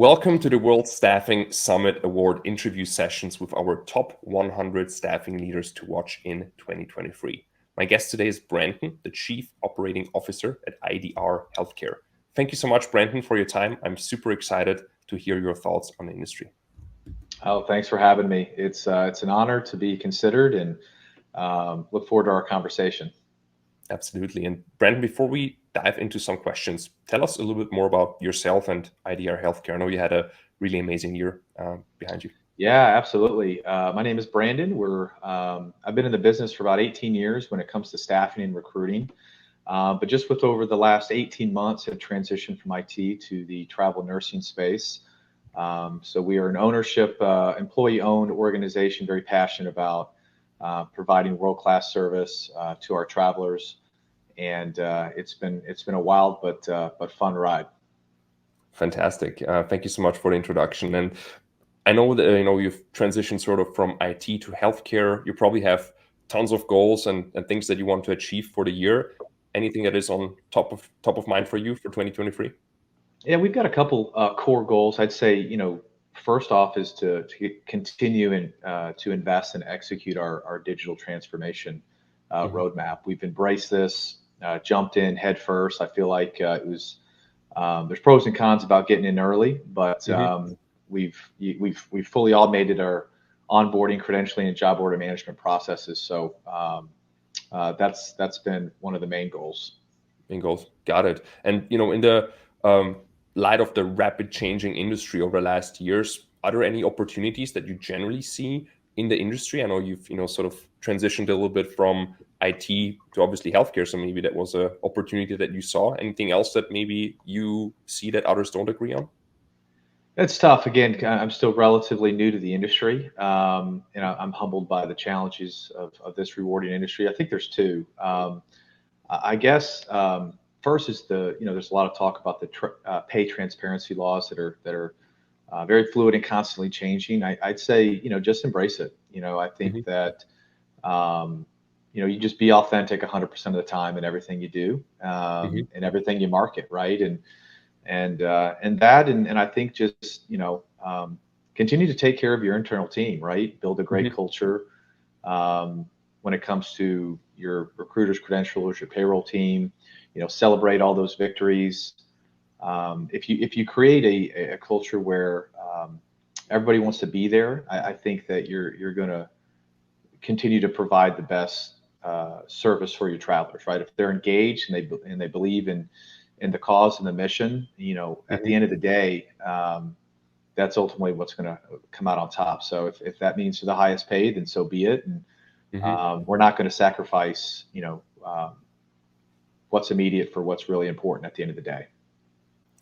Welcome to the World Staffing Summit Award interview sessions with our top 100 staffing leaders to watch in 2023. My guest today is Brandon, the Chief Operating Officer at IDR Healthcare. Thank you so much, Brandon, for your time. I'm super excited to hear your thoughts on the industry. Oh, thanks for having me. It's an honor to be considered, and look forward to our conversation. Absolutely. And Brandon, before we dive into some questions, tell us a little bit more about yourself and IDR Healthcare. I know you had a really amazing year behind you. Yeah, absolutely. My name is Brandon. I've been in the business for about 18 years when it comes to staffing and recruiting. But just with over the last 18 months, have transitioned from IT to the travel nursing space. So we are an ownership, employee-owned organization, very passionate about providing world-class service to our travelers, and it's been a wild but fun ride. Fantastic. Thank you so much for the introduction. And I know that you've transitioned sort of from IT to healthcare. You probably have tons of goals and things that you want to achieve for the year. Anything that is on top of mind for you for 2023? Yeah, we've got a couple core goals. I'd say, first off is to continue and to invest and execute our digital transformation roadmap. We've embraced this, jumped in head first. I feel like there's pros and cons about getting in early, but we've fully automated our onboarding, credentialing, and job order management processes. So that's been one of the main goals. Main goals. Got it. And in the light of the rapid changing industry over the last years, are there any opportunities that you generally see in the industry? I know you've sort of transitioned a little bit from IT to obviously healthcare, so maybe that was an opportunity that you saw. Anything else that maybe you see that others don't agree on? It's tough. Again, I'm still relatively new to the industry. I'm humbled by the challenges of this rewarding industry. I think there's two. I guess first is there's a lot of talk about the pay transparency laws that are very fluid and constantly changing. I'd say just embrace it. I think that you just be authentic 100% of the time in everything you do, and everything you market, right? And I think just continue to take care of your internal team, right? Build a great culture when it comes to your recruiters, credentialers, your payroll team. Celebrate all those victories. If you create a culture where everybody wants to be there, I think that you're going to continue to provide the best service for your travelers, right? If they're engaged and they believe in the cause and the mission, at the end of the day, that's ultimately what's going to come out on top. So if that means for the highest paid, then so be it. And we're not going to sacrifice, what's immediate for what's really important at the end of the day.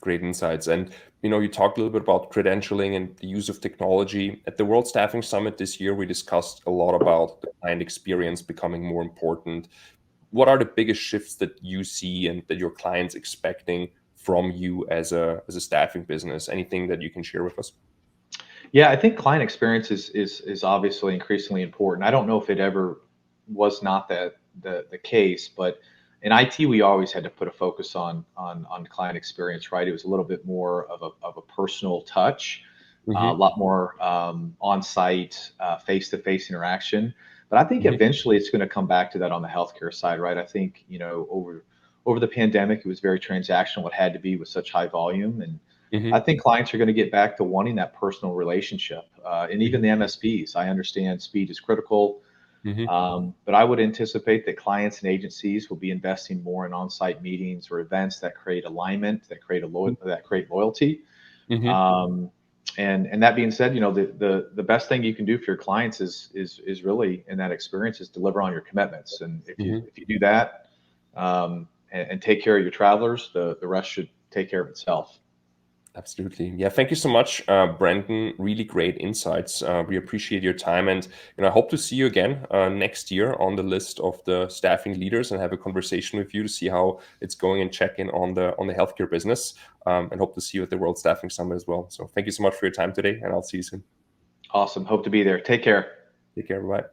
Great insights. And, you talked a little bit about credentialing and the use of technology. At the World Staffing Summit this year, we discussed a lot about the client experience becoming more important. What are the biggest shifts that you see and that your clients expecting from you as a staffing business? Anything that you can share with us? Yeah, I think client experience is obviously increasingly important. I don't know if it ever was not the case, but in IT, we always had to put a focus on client experience, right? It was a little bit more of a personal touch, a lot more on-site, face-to-face interaction. But I think eventually it's going to come back to that on the healthcare side, right? I think over the pandemic, it was very transactional. It had to be with such high volume, and I think clients are going to get back to wanting that personal relationship. And even the MSPs, I understand speed is critical. But I would anticipate that clients and agencies will be investing more in on-site meetings or events that create alignment, that create loyalty. And that being said, the best thing you can do for your clients is really in that experience is deliver on your commitments. And if you do that and take care of your travelers, the rest should take care of itself. Absolutely. Yeah. Thank you so much, Brandon. Really great insights. We appreciate your time. And I hope to see you again next year on the list of the staffing leaders and have a conversation with you to see how it's going and check in on the healthcare business. And hope to see you at the World Staffing Summit as well. So thank you so much for your time today, and I'll see you soon. Awesome. Hope to be there. Take care. Take care. Bye.